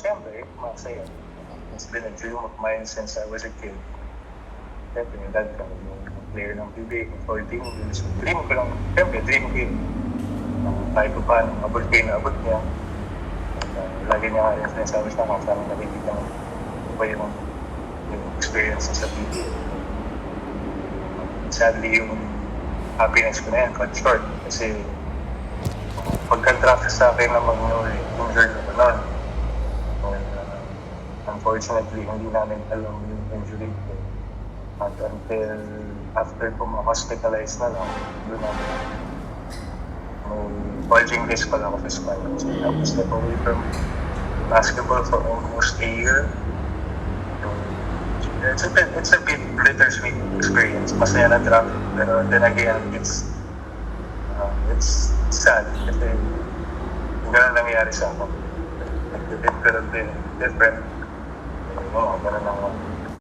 siyempre, masaya. It's been a dream of mine since I was a kid. Siyempre, yung dad ko, yung player ng PBA, 14 years. Dream ko lang, siyempre, dream ko yun. Kahit pa paano, abot kayo na abot niya. Lagi niya nga rin sinasabi sa akin, parang nakikita mo ba yung experience sa PBA. Sadly, yung happiness ko na yan, cut short. Kasi pagka-draft sa akin na mag-injured ako noon. Unfortunately, hindi namin alam yung injury ko. At until after ko ma-hospitalize na lang, doon namin may bulging disc pala ako sa spine. So I was step away from basketball for almost a year. It's a bit bittersweet experience. Masaya na draft. Pero then again, it's sad kasi gano'n nangyayari sa ako. It could have been different. Ganun lang.